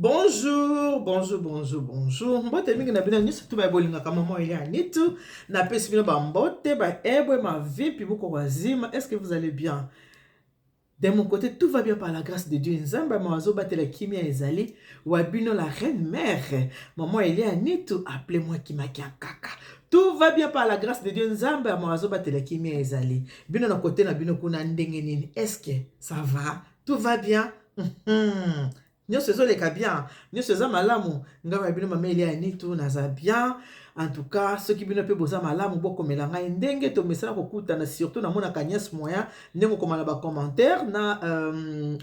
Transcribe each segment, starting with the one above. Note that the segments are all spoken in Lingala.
Bonjour, bonjour, bonjour, bonjour. Mbote mingi na bino nyonso tu ba bolinga kama mo ile anitu. Na pesi bino ba mbote ba ebwe ma vie puis boko wazima. Est-ce que vous allez bien? De mon côté, tout va bien par la grâce de Dieu. Nzamba mawazo batela kimia ezali. Wabino la reine mère. Maman ile anitu, appelez-moi Kimakia Kaka. Tout va bien par la grâce de Dieu. Nzamba mawazo batela kimia ezali. Bino na côté na bino kuna ndenge nini. Est-ce que ça va? Tout va bien? Nyonso ezoleka bien, nyonso eza malamu, ngai ya bino mama Elia Nitu naza bien. En tout cas, ceux qui bino pe boza malamu bokomela ngai ndenge tomesana kokutana, surtout na mona Agnès Moya ndenge komala ba commentaire na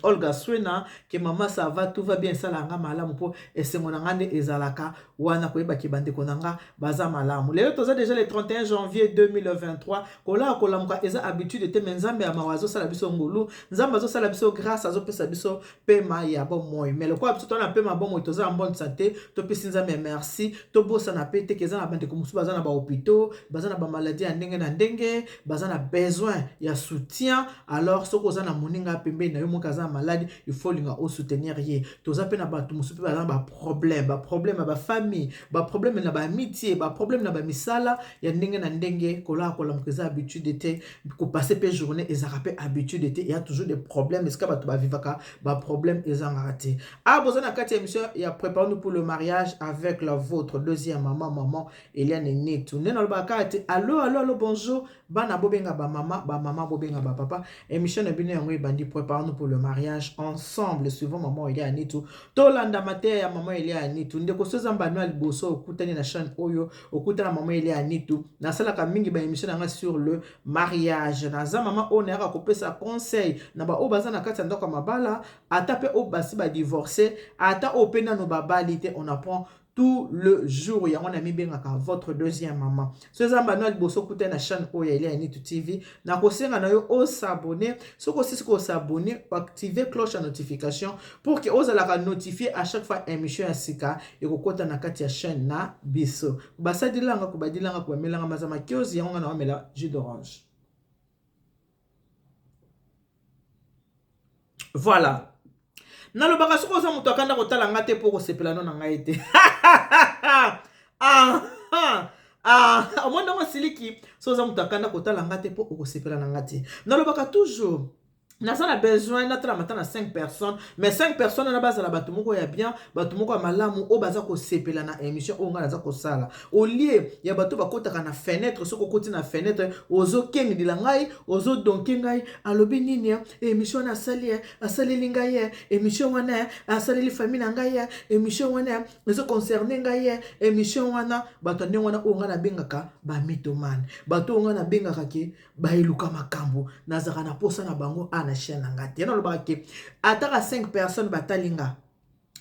Olga Swena que maman ça va, tout va bien, ça la nga malamu po esengo na ngande ezalaka wana koyeba ki bande konanga baza malamu. Lelo toza déjà le 31 janvier 2023, kola kolamuka eza habitude te menzambe ya mawazo sala biso ngulu, nzamba zo sala biso grâce azo pesa biso pema ya bon moy. Mais le quoi biso tona pema bon moy toza en bonne santé, to pesi nzambe merci, to bosa na pete keza na bande komusu baza na ba hôpitaux, baza na ba maladie ya ndenge na ndenge, baza na besoin ya soutien. Alors soko za na moninga pembe na yo mo kaza malade, il faut linga o soutenir ye. Toza pe na ba tumusu pe baza na ba problème ba famille, ba problème na ba amitié, ba problème na ba misala ya ndenge na ndenge. Kola kola mkeza habitude te ko passer pe journée ezaka pe habitude te, il y a toujours des problèmes. Est-ce que ba to ba vivaka ba problème ezanga raté. Ah boza na kati émission ya prépare-nous pour le mariage avec la vôtre deuxième maman Eliane Nitu. Nena lo bakati allo bonjour bana bobenga ba maman bobenga ba papa. Émission na bino yango ebandi prépare-nous pour le mariage ensemble suivant maman Eliane Nitu. Tolanda mate ya maman Eliane Nitu. Ndeko soza mbano liboso okutani na chaîne oyo okutana maman Eliane Nitu. Na sala ka mingi ba émission nga sur le mariage. Na za maman on era kopesa conseil na ba obaza na kati ndako mabala ata pe obasi ba divorcer ata opena no babali te, on apprend tout le jour. Ya ngona mibengaka votre deuxième maman. Ce zambano liboso kutana na chaîne oyo Eliane Nitu TV. Na kosenga na yo o s'abonner. Soko sisi ko s'abonner, activer cloche de notification pour que vous allez notifier à chaque fois émission ya sika et ko kota na kati ya chaîne na biso. Basa dilanga ko badilanga ko melanga mazama kiozi yango na mela jus d'orange. Voilà. Na lo baka soko za mutu akanda kotala ngate po ko sepela no na ngai te. Omwana ngo siliki so za mutu akanda kotala ngate po ko sepela na ngate. Na lo baka toujours Nasa na besoin na tala matana 5 personnes, mais 5 personnes na base la batumoko ya bien, batumoko ya malamu o baza ko sepela na émission o ngana za ko sala. Au lieu ya batu bakota na fenêtre, soko koti na fenêtre, ozo kengi dilangai, ozo donki ngai, alobi nini émission na sali asali lingai, émission wana asali li famille na ngai, émission wana ezo concerner ngai, émission wana batu ndenge wana o ngana bengaka ba mythomane. Batu o ngana bengaka ke ba iluka makambo, nazaka na posa na bango na chaîne nga te na loba ke ataka 5 personnes batalinga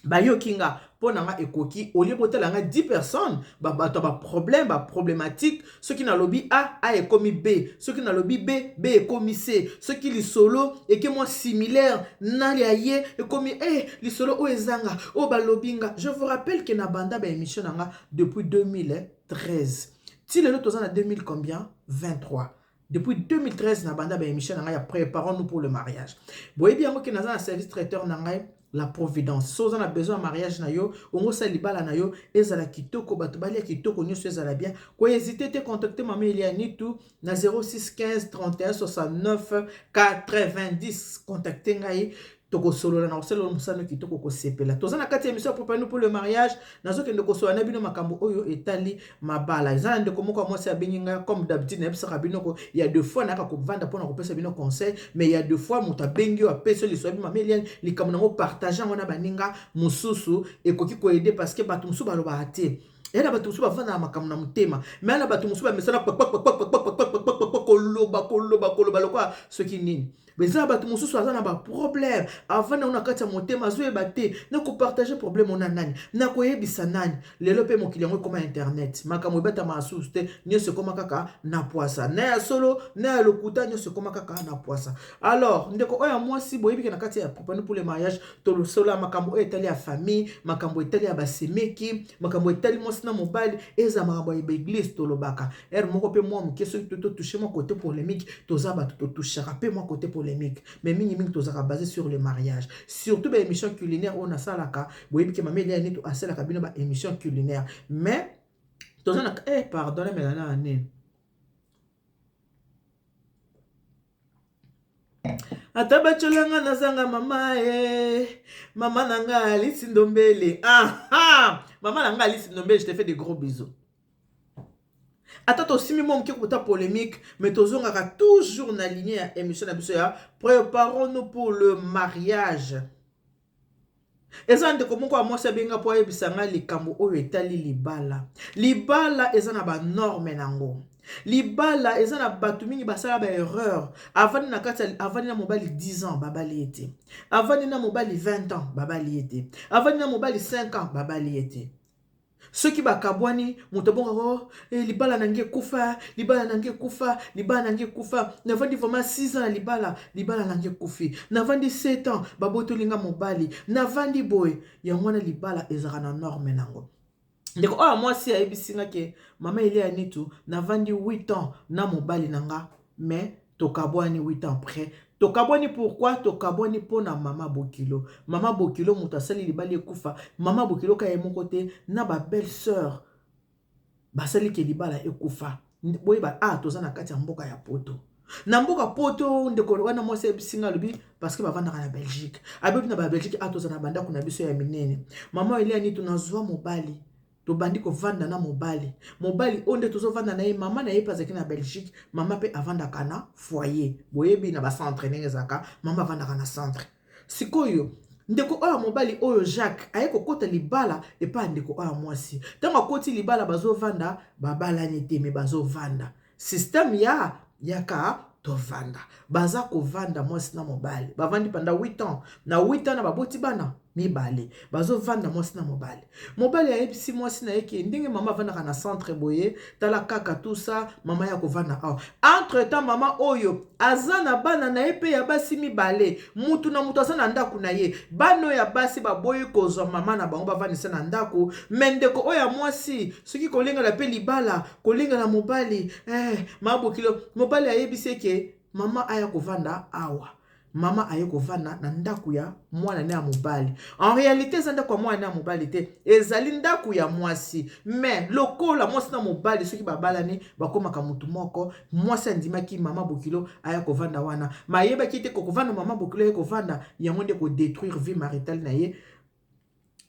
bayokinga pona nga ekoki au lieu botala nga 10 personnes bato ba problème ba problématique, ceux qui na lobi a ekomi B, ceux qui na lobi B ekomi C, ceux qui li solo et que moi similaire na liaye ekomi li solo o ezanga o balobinga. Je vous rappelle que na banda ba émission nga depuis 2013 ti lelo tozana 2000 combien 23. Depuis 2013, na banda ba émission na préparons-nous pour le mariage. Boye bien que naza na service traiteur na ngai la providence. So on a besoin de mariage na yo, ongo sa libala na yo, ezala kitoko bato bali kitoko nyoso ezala bien. Ko hésiter te contacter maman Eliane Nitu na 06 15 31 69 90. Contacter ngai toko solo na oselo musano kitoko ko sepela. Tozana kati émission prépare-nous pour le mariage. Nazo kende ko so na bino makambo oyo etali mabala. Ezana ndeko moko moi sa beninga comme d'habitude na bisa bino ko il y a deux fois na ka ko vanda pona ko pesa bino conseil, mais il y a deux fois muta bengi wa pesa li so bi maman Eliane li kamna ngo partager ngona baninga mususu e koki ko aider parce que batu musu ba loba ate. Yana batu musu ba vanda makambo na mutema. Mais na batu musu ba mesana koloba lokwa ce qui nini. Mais ça batu mususu azana ba problème avant na kati motema zo ebate na ko partager problème on nani na ko yebisa nani lelo pe mo client comme internet makambo ebata masusu te nyose koma kaka na poisa na ya solo na ya lokuta nyose koma kaka na poisa. Alors ndeko oya moi si boyebi ke na kati ya prépare pour le mariage to lo solo makambo etali ya famille, makambo etali ya basemeki, makambo etali mwasi na mobile eza makambo ya église to lobaka moko pe moi mkeso to toucher mon côté polémique to za ba to toucher pe moi côté polémique. Mais mingi tozaka basé sur le mariage. Surtout ba émission culinaire on a salaka, boyebi ke mama Elia Nitu asalaka bino ba émission culinaire. Mais tozana pardonnez mais là année. Ata bacholanga nazanga mama mama nanga Alice Ndombele. Maman nanga Alice Ndombele, je te fais des gros bisous. Attends, aussi, mon qui est polémique, mais toujours na lignée à émission d'abuseur. Préparons-nous pour le mariage. Et ça, comment quoi, moi, c'est bien pour ebisanga likambo oyo etali libala. Libala, ezana ba norme nango. Libala, ezana batu mingi basala ba erreur. Avant na mobali 10 ans, babali ete. Avant na mobali 20 ans, babali ete. Avant na mobali 5 ans, babali ete. Ceux qui bakabwani mutobongo libala nange kufa libala nange kufa navandi vraiment 6 ans na libala nange kufi navandi 7 ans baboto linga mobali navandi boy ya mwana libala ezaka na norme nango ndeko moi si ayebisinga ke mama Elia Nitu navandi 8 ans na mobali nanga mais tokabwani 8 ans après. Tokabwani pourquoi? Tokabwani pona mama Bokilo. Mama Bokilo mutasali libali ekufa. Mama Bokilo ka yemo kote na ba belle sœur. Basali ke libala ekufa. Boye ba tozana kati ya mboka ya poto. Na mboka poto ndeko wana mwase bisinga lobi parce que bavanda na Belgique. Abebi na ba Belgique tozana banda kuna biso ya minene. Mama Elia Nitu nazwa mobali. To bandi ko vanda na mobali onde tozo vanda na ye mama na ye pazaki na Belgique mama pe avanda kana foyer boyebi na ba centre nenge zaka mama vanda kana centre sikoyo ndeko oyo mobali oyo Jacques aye kokota libala e pa ndeko oyo mwasi tango akoti libala bazo vanda babala nete me bazo vanda système yaka to vanda baza ko vanda mwasi na mobali bavandi pendant 8 ans na 8 ans na baboti bana mibale bazo vanda mwasi na mobali ayebisi mwasi na yeke ndenge mama vanda na centre boye tala kaka tout ça mama ya ko vanda entre temps mama oyo azana bana na epe ya basi mibale mutu na mutu asana ndaku na ye bano ya basi baboyi kozwa mama na bango bavandisa na ndaku mendeko oya mwasi soki kolenga la pe libala kolenga la mobali mabokilo mobali ayebisi ke mama aya ko vanda awa mama aye kovanda na ndaku ya mwana na mobali. En réalité za ndaku ya mwana na mobali te ezali ndaku ya mwasi mais lokola mwasi na mobali soki babalani bakomaka mutu moko mwasi andimaki mama Bokilo aya kovanda wana mayeba ki te kovanda mama Bokilo aye kovanda yango nde ko détruire vie maritale na ye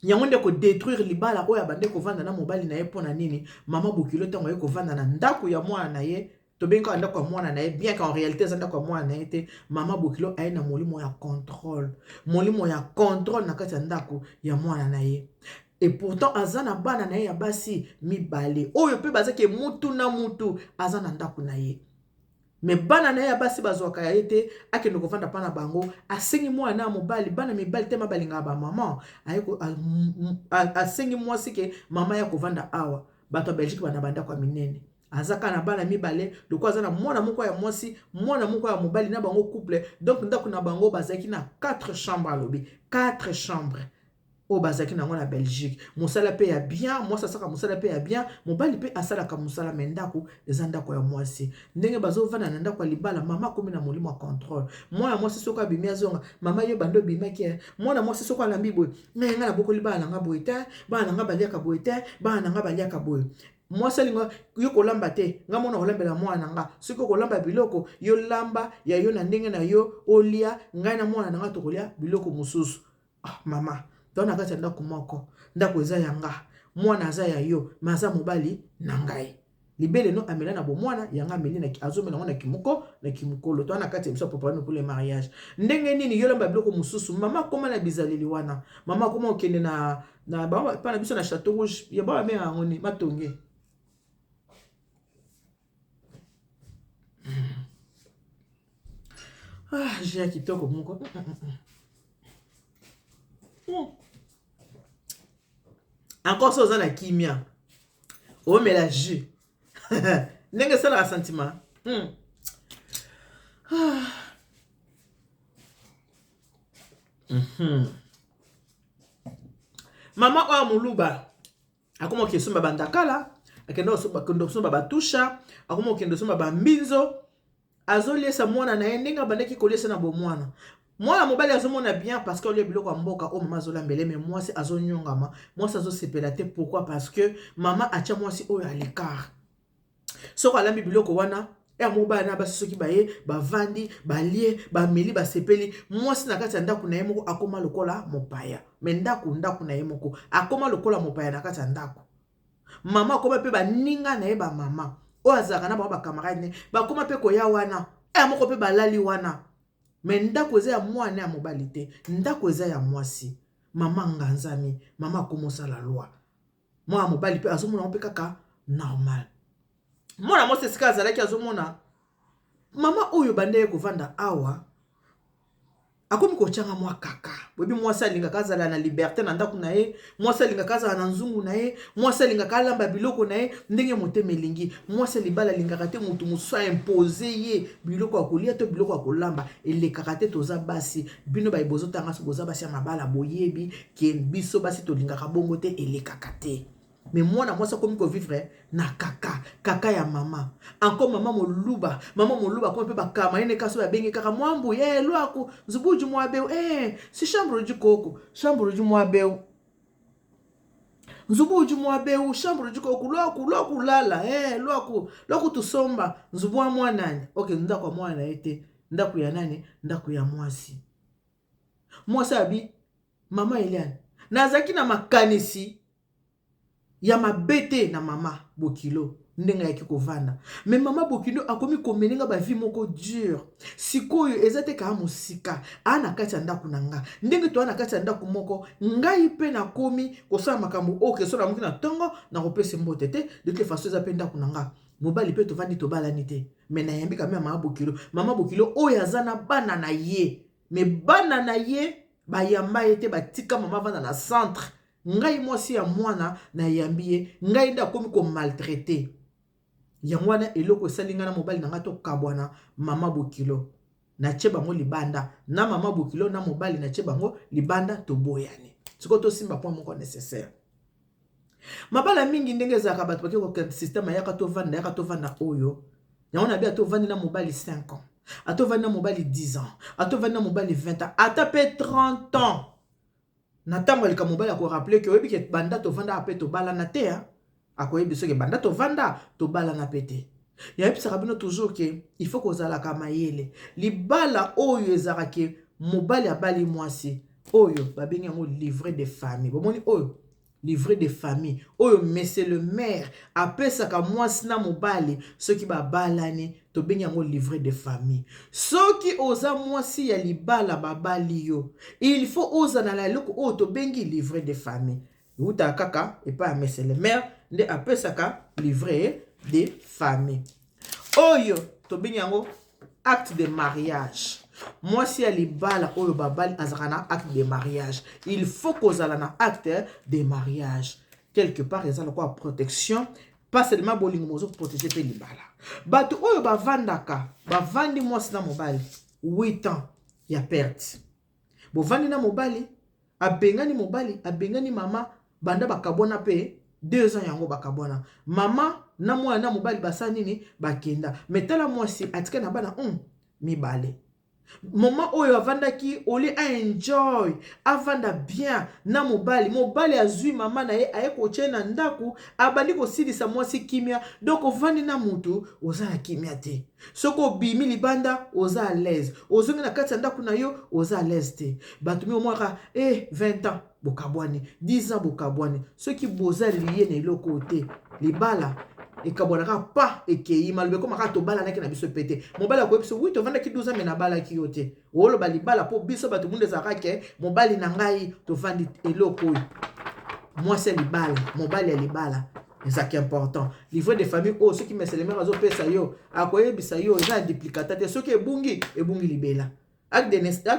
yango nde ko détruire libala oyo abande kovanda na mobali na ye pona nini mama Bokilo tango aye kovanda na ndaku ya mwana na ye to benga anda kwa mwana na ye bien qu'en réalité zanda kwa mwana na ye te mama Bokilo aye na molimo ya contrôle na kati ya ndako ya mwana na ye et pourtant azana bana na ye ya basi mibale oyo pe bazaki mutu na mutu azana ndako na ye mais bana na ye ya basi bazwaka ya ye te akende kovanda pa na bango asengi mwana na mobali bana mibali te mabalinga ba mama asengi mwasi ke mama ya kovanda awa bato ya Belgique bana banda kwa minene azaka na bana mibale loko azana mwana moko ya mwasi mwana moko ya mobali na bango couple donc ndako na bango bazaki na 4 chambres alobi 4 chambres o bazaki nango na Belgique musala pe ya bien mwasi asaka musala pe ya bien mobali pe asalaka musala me ndako eza ndako ya mwasi ndenge bazovanda na ndako ya libala mama komi na molimo ya contrôle mwana mwasi soko abimi azonga mama yo bando bimaki mwana mwasi soko alambi boye nga na boko libala nanga boye te bana nanga baliaka boye te bana nanga baliaka boye mwasi alinga yo kolamba te nga mona kolambela mwana nanga soki kolamba biloko yo lamba ya yo na ndenge na yo olia ngai na mwana nanga tokolia biloko mosusu mama tona kati ya ndako moko ndako eza yanga mwana aza ya yo maza mobali na ngai libele no amela na bo mwana yanga ameli na azomela ngo na kimukolo tona kati ya biso préparer pour le mariage ndenge nini yo lamba biloko mosusu mama koma na bizaleli wana mama koma okende na ba pa na biso na Château Rouge ya ba mère ngoni matonge j'ai kitoko moko encore ça oza na kimia omela jus ndenge esalaka sentiment mama oyo moluba akoma okesomba bandakala akenda osomba batusha akoma okende osomba bambinzo azoliesa mwana na ye ndenge abandaki koliesa na bomwana. Mwana mobali azomona bien parce que le biloko ya mboka o mama azolambele, mais mwasi azonyongama, mwasi azosepela te. Pourquoi? Parce que mama atia mwasi oyo à l'écart. Soko alambi biloko wana ya mobali na basi soki baye bavandi balie bameli basepeli, mwasi na kati ya ndako na ye moko akoma lokola mopaya. Mais ndako na ye moko akoma lokola mopaya na kati ya ndako. Mama akoma pe baninga na ye ba mama o azaka na ba camarade ne bakoma pe koya wana moko pe balali wana. Mais ndako eza ya mwana ya mobali te, ndako eza ya mwasi. Mama nganzami, mama akomosa la loi. Mwana mobali pe azomona pe kaka normal. Mwana mwasi esika azalaki azomona mama oyo bande kovanda awa akomi kochanga mwa kaka. Bobi mwasi alingaka azala na liberté na ndako na ye, mwasi alingaka azala na nzungu na ye, mwasi alingaka alamba biloko na ye ndenge motema elingi. Mwasi libala alingaka te mutu mosusu impose ye biloko ya kolia to biloko ya kolamba. Elekaka te toza basi bino bayi bozotanga so boza basi ya mabala boyebi ke biso basi tolingaka bongo te elekaka te. Mais moi, moi, ça comme vivre na kaka ya mama. Encore maman moluba comme peut bakama ene kaso ya bengi kaka mwambu loako zubuju mwabeu si chambre du coco mwabeu zubuju mwabeu chambre du coco loako lala loako tusomba nzubwa mwanani. Okay, ndako mwana ete ndako ya nani? Ndako ya mwasi. Mwasi abi mama Eliane nazaki na makanisi ya mabete na mama Bokilo ndenga yaki kovanda. Mais mama Bokilo akomi komeninga ba vie moko dur. Sikoyo ezate ka musika ana kati ndako nanga. Ndenge to ana kati ndako moko ngai pe na komi kosala makambo oke so na muki na tongo na kopese mbote te. De toute façon eza pe ndako nanga. Mobali pe to vandi to balani te. Mais na yambi ka mama Bokilo. Mama Bokilo oyo azana bana na ye. Mais bana na ye ba yamba ete batika mama vanda na centre. Ngai mwasi ya mwana na yambiye ngai nda komi ko maltraité ya mwana eloko esalinga na mobali na ngato kabwana mama Bokilo na cheba ngo libanda na mama Bokilo na mobali na cheba ngo libanda to boyane siko to simba point moko nécessaire. Mabala mingi ndenge za ka bato bake ko système ya ka to vanda oyo ya bia to vandi na mobali 5 ans ato vandi na mobali 10 ans ato vandi na mobali 20 ans ata pe 30 ans. Natango lika mobali ako rappeler que oyebi ke banda to vanda ape to bala na te akoyebi so ke banda to vanda to bala na pete. Ya yebi saka bino toujours ke il faut kozala ka mayele libala oyo ezaka ke mobali abali mwasi oyo babengi yango livret de famille. Bomoni oyo livret de famille oyo monsieur le maire apesaka mwasi na mobali soki babalani to bengi yango livret de famille. Soki oza mwasi ya libala babali yo il faut oza na la loko oyo to bengi livret de famille. Uta kaka et pas monsieur le maire nde apesaka livret de famille. Oyo to bengi yango acte de mariage. Mwasi ya libala oyo babali azakana acte de mariage. Il faut kozala na acte de mariage. Quelque part ezala quoi protection. Pas seulement bolingo mozo protéger pe libala. Bato oyo bavandaka bavandi mwasi na mobali 8 ans ya perte. Bovandi na mobali abengani mama banda bakabona pe 2 ans yango bakabona. Mama na mwana na mobali basa nini bakenda. Metala mwasi atika na bana mibale. Maman oyo avandaki oli a enjoy avanda bien na mobali azui mama na ye aye koche na ndaku abandi kosilisa mwasi kimia. Donc ovandi na mutu oza na kimia te. Soko bimi libanda oza à l'aise. Ozongi na kati ya ndaku na yo oza à l'aise te. Batumi omwaka 20 ans bokabwani 10 ans bokabwani. Soki boza liye na eloko te libala ekabonaka pa ekei malube ko maka to bala naki na biso pete mobali ko biso oui to vanda ki 12 ans mena bala ki yote olo bali bala po biso batu munde za kake mobali na ngai to vandi eloko moi c'est libala mobali ya libala c'est qui important livret de famille oh ceux qui me selema bazo pesa yo akoye bisa yo za duplicata te soki ebungi libela acte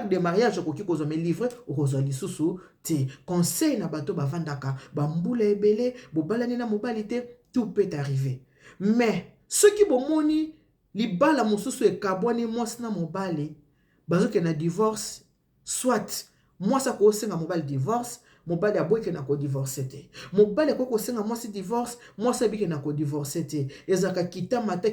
de mariage ko ki kozo me livre okozo lisusu te conseil na bato bavandaka bambula ebele bobalani na mobali te. Tout peut arriver. Mais ceux qui bomoni libala mosusu e kabwani mwasi na mobali bazo ke na divorce soit mwasi ko senga mobali divorce mobali aboyeke na kodivorce te. Mobali akoki kosenga mwasi divorce, mwasi abike na kodivorce te. Ezalaka kitamata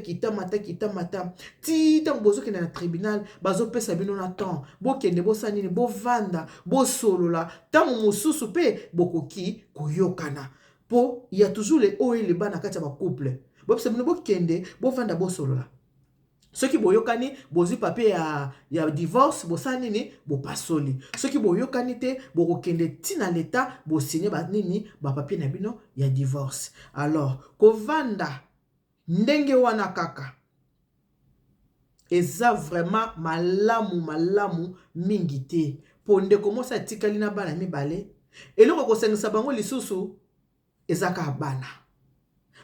ti ntango bozokende na tribunal bazopesa bino na temps, bokende bosala nini, bovanda bosolola, ntango mosusu mpe bokoki koyokana. Po ya toujours le oyo eleba na kati ya bacouple, bopesa bino bokende bovanda bosolola. Soki boyokani bozwi papier ya divorce bosala nini bopasoli. Soki boyokani te bokokende tina leta bosigner ba nini ba papier na bino ya divorce. Alors kovanda ndenge wana kaka eza vraiment malamu mingi te. Po ndeko mosa tikali na bana mibale eloko kosengisa bango lisusu ezaka bana.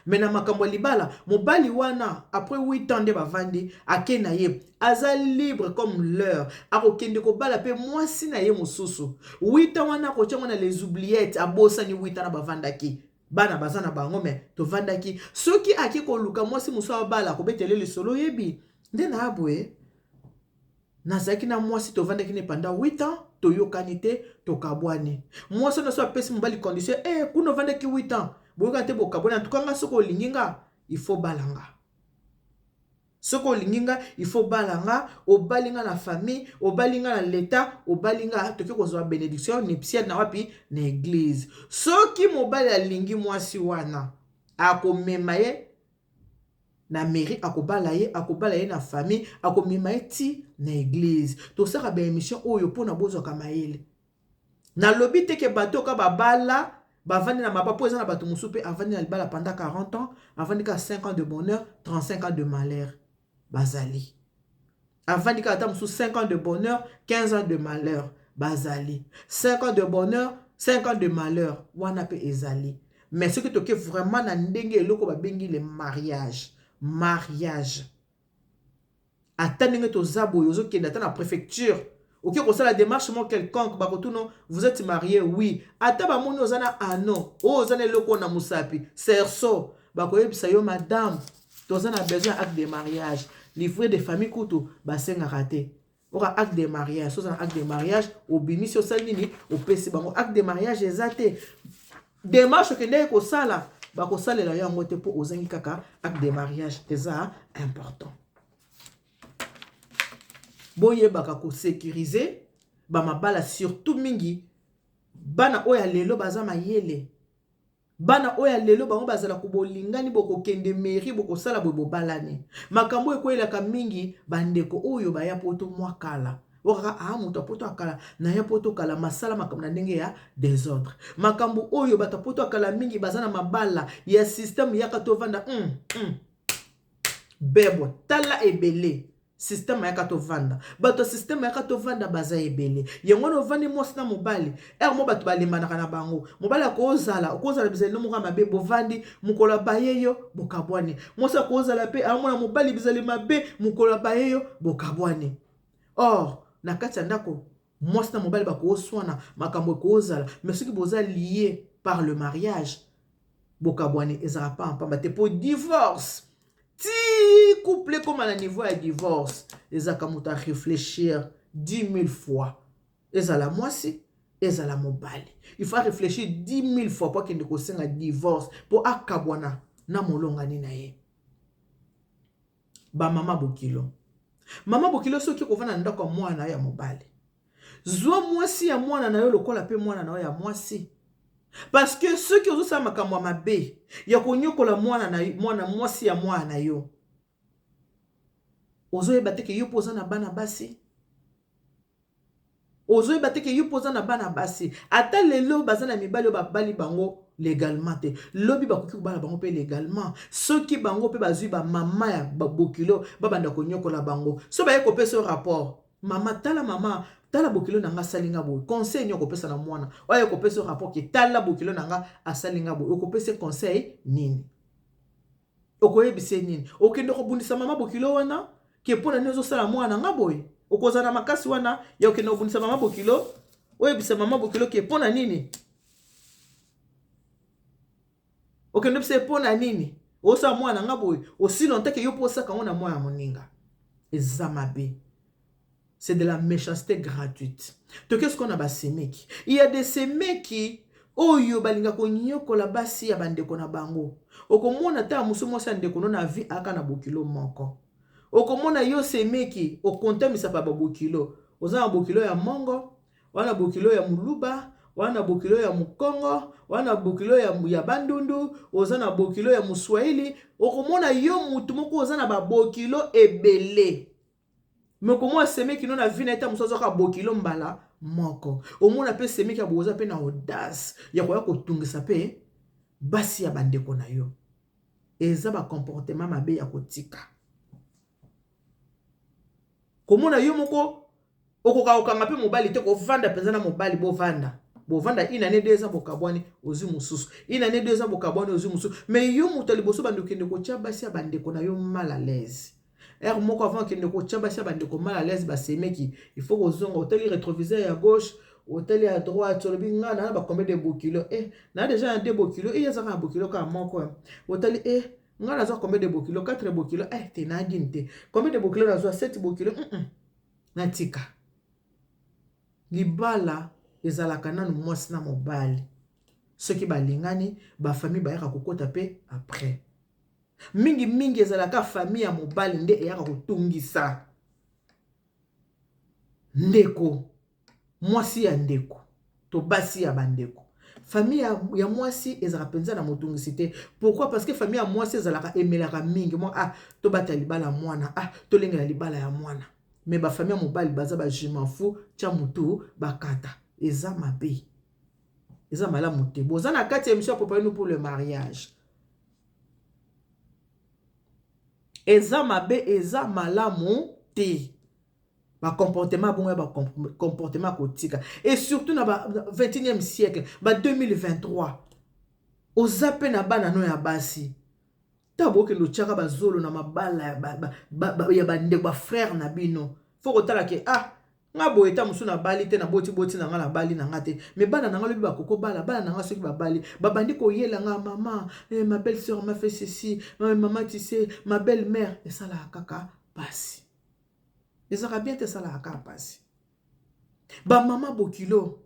Mena makambo libala, mobali wana, après 8 ans de bavandi, ake na ye, aza libre comme l'heure, ako kende ko bala pe mwasi na ye mosusu. 8 ans wana ko tia wana les oubliettes, abosa ni 8 ans na bavandaki. Bana bazana bango me, to vandaki. Soki ake ko luka mwasi muso bala, ko betele le solo yebi. Ndena abwe, nazaki na mwasi to vandaki ne pendant 8 ans, to yokanite, to kabwani. Mwasi na so apesi mobali condition, kuno vandaki 8 ans. Boyoka te bokabona en tout cas nga soko olinginga il faut balanga. Soko olinginga il faut balanga, obalinga na famille, obalinga na l'état, obalinga toki kozwa bénédiction nipsia na wapi na église. Soki mobali alingi mwasi wana akomema ye na mairie, akobala ye na famille, akomema ye ti na église. To saka ba émission oyo pona bozo kamayele. Na lobi te ke bato ka babala bavandi na mapapo eza na bato musu pe avandi na libala pendant 40 ans, avandi ka 5 ans de bonheur, 35 ans de malheur. Bazali. Avandi ka ata musu 5 ans de bonheur, 15 ans de malheur. Bazali. 5 ans de bonheur, 5 ans de malheur. Wana pe ezali. Mais ce que toke vraiment na ndenge eloko babengi le mariage. Mariage. Ata ndenge tozabo yozo kende ata na préfecture. Ok, comme ça la démarche moi quelconque, vous êtes marié, oui. Ataba moni ozana ano, ozana loko na musapi, serso, bakoye bisayo madame, tozana besoin acte de mariage, livret de famille kutu, basenga raté. Ora acte de mariage, ozana acte de mariage, obimisi osalini, opesi bango acte de mariage ezate. Démarche kende ko sala, bako salela yango te po ozangi kaka acte de mariage, eza important. Boye baka ko sécuriser ba mabala surtout mingi bana oya lelo baza mayele bana oya lelo bango bazala ko bolingani boko kende mairie boko sala bo balani makambo ekoyelaka mingi bandeko oyo baya poto mwakala okaka muto poto akala na ya poto kala masala makambo na ndenge ya désordre makambo oyo bata poto akala mingi bazana mabala ya système yaka to vanda bebo tala ebele système ya kato vanda bato système ya kato vanda baza ebele yango no vandi mwasi na mobali mo bato balembanaka na bango mobali akozala bizali no moka mabe bovandi mukola bayeyo bokabwani mwasi akozala pe amona mobali bizali mabe mukola bayeyo bokabwani or na kati ya ndako mwasi na mobali bakozwana makambo ekozala mais soki boza lié par le mariage bokabwani ezala pa mpamba te po divorce. Si couple comme à la niveau de divorce, les a comme à réfléchir 10 000 fois. Et à la moitié, et à la mobile. Il faut réfléchir 10 000 fois pour qu'il ne cause un divorce. Pour akabwana na molonga ni na ye. Ba mama bokilo. Mama bokilo so ki kovana ndako mwana ya mobile. Zwa mwasi ya mwana na yo lokola pe mwana na yo ya mwasi. Parce que ceux qui ont ça makamwa mabe ya konyokola mwana mwasi ya mwana yo ozoye bateke yo poza na bana basi ozoye bateke yo poza na bana basi ata lelo bazana mibali babali bango légalement te lobi bakoki kubala bango pe légalement soki bango pe bazui ba mama ya bokilo babanda konyokola bango so ba yeko pesa rapport mama tala bokilo nanga salinga boy conseil nyoko pesa na mwana oya ko pesa rapport ki tala bokilo nanga asalinga boy oko pesa conseil nini okoyebise nini okende ko bundisa mama bokilo wana ke pona nezo sala mwana nga boy okozana makasi wana ya okende ko bundisa mama bokilo oyebisa mama bokilo ke pona nini okende pesa pona nini osa mwana nga boy aussi longtemps que yo posa kango na mwana moninga ezamabe. c'est de la méchanceté gratuite. Donc qu'est-ce qu'on a basemeki? Il y a des semeki oyo balinga konyokola basi ya bandeko na bango. Okomona ta musu mwasi ndeko na vi aka na bokilo moko. Okomona yo semeki okontamisa pa bokilo. Oza na bokilo ya mongo, wana bokilo ya muluba, wana bokilo ya mukongo, wana bokilo ya bandundu, oza na bokilo ya muswahili. Okomona yo mutu moko oza na ba bokilo ebele. Mais comment semeki non na vina eta musozo ka bokilo mbala moko. Omona pe semeki aboza pe na audace ya koya kotungisa pe basi ya bandeko na yo. Eza ba comportement mabe ya kotika. Komona yo moko okoka okanga pe mobali te ko vanda penza na mobali bo vanda. Bo vanda ina ne deux ans bokabwani ozu mususu. Ina ne 2 ans bokabwani ozu mususu. Mais yo mutu liboso bandeko ndeko tia basi ya bandeko na yo mal à l'aise. Moko avant que ne kocha basi bandeko mal à l'aise basemeki, il faut que zongo hôtel rétroviseur à gauche, hôtel à droite, sur le binga na ba combien de bokilo na déjà un 2 bokilo ya za ka bokilo ka moko. Hôtel nga na za combien de bokilo 4 bokilo te na dinte. Combien de bokilo na za 7 bokilo na tika. Libala ezalaka nanu mwasi na mobali. Ceux qui balingani ba famille ba yaka kokota pe après. Mingi ezalaka famille ya mobali nde eyaka kotungisa ndeko mwasi ya ndeko to basi ya bandeko. Famille ya mwasi ezalaka penza na motungisite. Pourquoi? Parce que famille ya mwasi ezalaka emelaka mingi mo to bata libala mwana to lengela libala ya mwana. Mais ba famille ya mobali baza ba je m'en fous tia mutu bakata eza mabe. Eza malamu te. Boza na kati ya émission préparer nous pour le mariage. Eza mabe eza malamu te. Ba comportement bon ba comportement kotika. Et surtout na ba 21e siècle, ba 2023. Oza pe na bana no ya basi. Tabo ke lo tchaka ba zolo na mabala ya bandeko ba frère na bino. Faut kotala ke nga boyeta musu na bali te na boti na nga na bali na nga te. Mais bana na nga lobi ba koko bala na nga soki ba bali. Ba bandi ko yela nga maman, ma belle-sœur m'a fait ceci, maman tu sais, ma belle-mère et ça la kaka pasi. Et ça bien te ça la kaka pasi. Ba maman bokilo.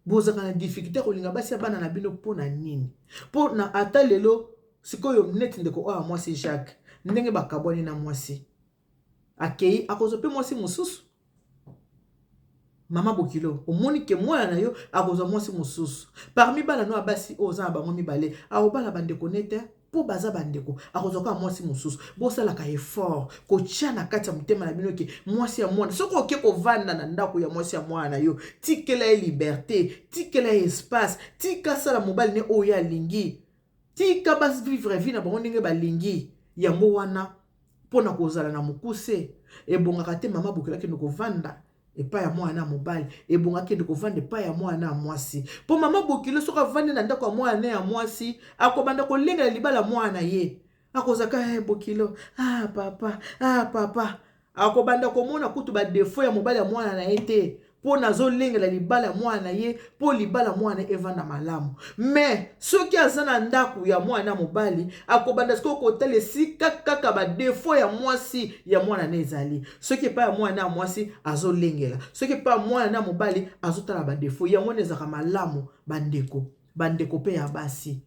Bozaka na difficulté ko linga basi bana na bino pona nini. Po na atalelo sikoyo net ndeko moi c'est Jacques. Ndenge ba kaboni na mwasi. Akei akozo pe mwasi mususu. Mama bokilo omoni ke mwana na yo akozo mwasi mususu. Parmi bana no abasi oza bango mibale aobala bandeko nete po baza bandeko akozo ka mwasi mususu. Bosala ka effort ko tia na kati ya mutema na bino ke mwasi ya mwana soko ke ko vanda na ndako ya mwasi ya mwana na yo tikela liberté tikela espace tika sala mobali ne oya lingi tika bas vivre vie na bango ndenge balingi yango wana pona kozala na mukuse ebongaka te mama bokela ke ndoko vanda epa ya mwana mobali ebongaka ke ndoko vanda epa ya mwana mwasi po mama bokilo soka vanda na ndako ya mwana ya mwasi akobanda kolenga libala mwana ye akozaka bokilo papa akobanda komona kutu ba défaut ya mobali ya mwana na ete po nazo lengela libala mwana ye po libala mwana evanda malamu. Mais soki azana ndaku ya mwana mobali akobanda siko kotele sika kaka ba défaut ya mwasi ya mwana nezali. Soki pa ya mwana mwasi azo lengela. Soki pa mwana mobali azotala ba défaut ya mwana ezaka malamu bandeko pe ya basi.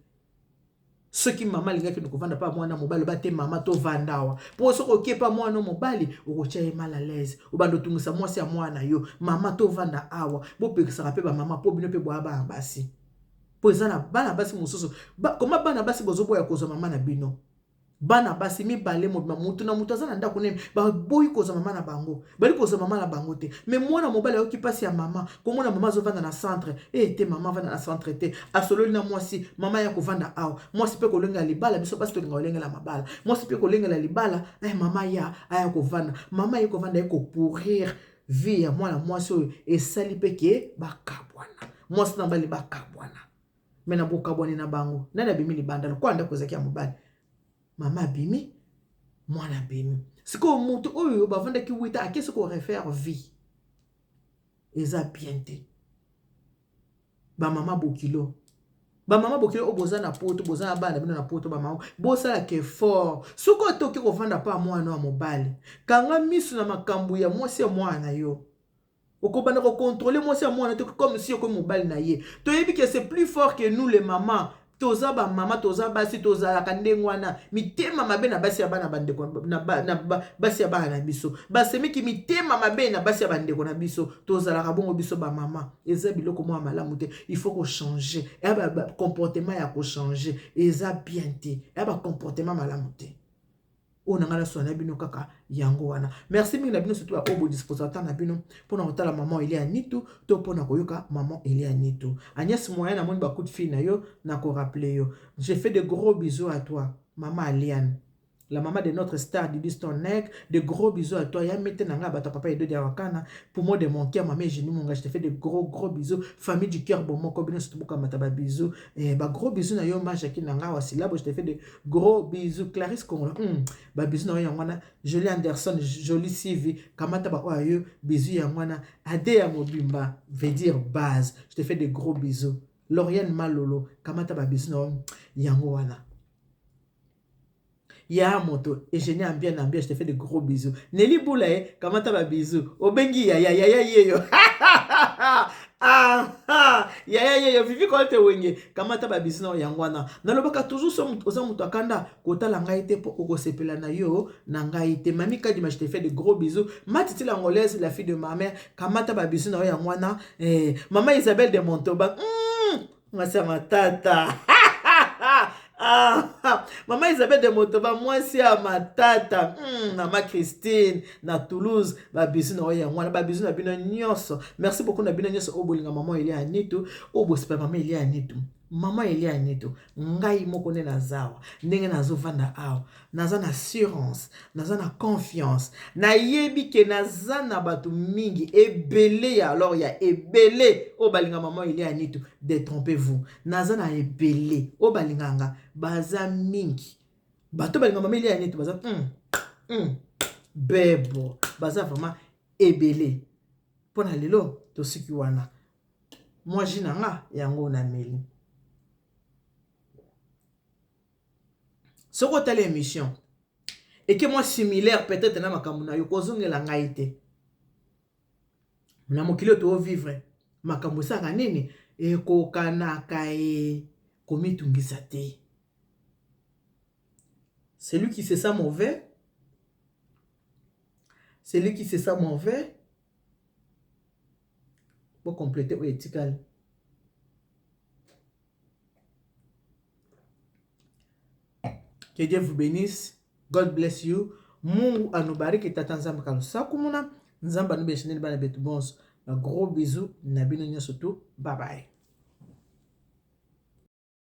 Soki mama linga ki nkovanda pa mwana mobali bate mama to vandawa. Po soko ke pa mwana mobali okotia ye mal à l'aise. Obando tungisa mwasi ya mwana yo mama to vanda awa. Bo pekisa pe ba mama po bino pe bo aba basi. Po ezana bana basi mususu. Koma bana basi bozobo ya kozo mama na bino. Bana basi mibale mutu na mutu azana ndako nemi ba boyi koza mama na bango bali koza mama na bango te mais mwana mobali oki pasi ya mama komona mama zo vanda na centre te mama vanda na centre te asololi na mwasi mama ya kovanda awa mwasi pe kolenga libala biso basi to linga la mabala mwasi pe kolenga la libala mama ya aya kovanda mama ya kovanda eko pourrir vie ya mwana mwasi oyo esali pe ke bakabwana mwasi na bali bakabwana mena bokabwani na bango nani abimi libanda kwa nda kozaki ya mobali mama bimi, mwana bimi. Siko mutu oyo bavanda ki wita akesi ko refaire vie. Eza bien te. Ba mama bokilo. Ba mama bokile oboza na poto, boza na bana bino na poto ba mama. Bosa ke fort. Soko toki ko vanda pa mwana wa mobali. Kanga misu na makambu ya mwasi ya mwana yo. Okobana ko contrôler mwasi ya mwana to comme si oko mobali na ye. To yebi que c'est plus fort que nous les mamans. Toza ba mama toza basi toza la kandenge wana mitema mabe na basi ya bana bandeko na basi ya bana na biso basemi ki mitema mabe na basi ya bandeko na biso toza la kabongo biso ba mama eza biloko mwa malamu te il faut ko changer et ba comportement ya ko changer eza bien te et ba comportement malamu te on a la soin bino kaka yango wana merci mingi na bino surtout à obo dispositeur na bino pona kotala maman Elia Nitu to pona koyoka maman Elia Nitu Agnès moyen na moni ba coup de fil na yo na ko rappeler yo je fais de gros bisous à toi maman Aliane la maman de notre star du Diston Neck, de gros bisous à toi. Ya mette nanga bata papa et deux diawakana. Pour moi de mon cœur, maman Génie Monga, je te fais de gros bisous. Famille du cœur, bon mon cobine, surtout pour mataba bisous. Et bah gros bisous na yo ma Jackie nanga wasila, je te fais de gros bisous. Clarisse Congola, bah bisous na yo wana. Jolie Anderson, jolie Sylvie, kamata ba oyo bisous ya wana. Ade ya mobimba, veut dire base. Je te fais de gros bisous. Lauriane Malolo, kamata ba bisous na yango wana. Ya moto et je n'ai bien je te fais de gros bisous. Nelly Boulaye, comment t'as bisous? Obengi ya yo. Ya vivi quand te wenge. Comment t'as bisous na yangwana. Na lobaka toujours so oza muto akanda kota la ngai te po okosepela na yo na ngai te. Mami Kadima, je te fais de gros bisous. Matiti l'angolaise, la fille de ma mère, comment t'as bisous na yangwana. Maman Isabelle de Montauban. Moi c'est ma tata. Maman Isabelle de Motoba, moi c'est à ma tata, Maman Christine, na Toulouse, ba bisu na oya mwana, ba bisu na bino nyonso. Merci beaucoup na bino nyonso obolinga maman Elia Nitu, obo super maman Elia Nitu. Maman Elia Nitu, ngai moko ne nazawa, ndenge nazovanda awa, naza na assurance, naza na confiance, na yebi ke naza na batu mingi, ebele ya alors ya ebele, obalinga maman Elia Nitu, détrompez-vous, naza na ebele, obalinganga, baza mingi, bato balinga maman Elia Nitu, baza, bebo, baza vraiment ebele, pona lelo, tosiki wana, moi jinanga, yango na meli. Ce que tu as l'émission et que moi similaire peut-être na makamuna yo kozongela ngai te na mokilo to vivre makambo sanga nini e kokanaka e komitungisa te. Celui qui se sent mauvais, celui qui se sent mauvais pour compléter au éthical. Que Dieu vous bénisse. God bless you. Mungu anubariki tata nzamba kalusa kumuna. Nzamba nube sheneli bana betu bons. Un gros bisou. Nabino nyosoto. Bye bye.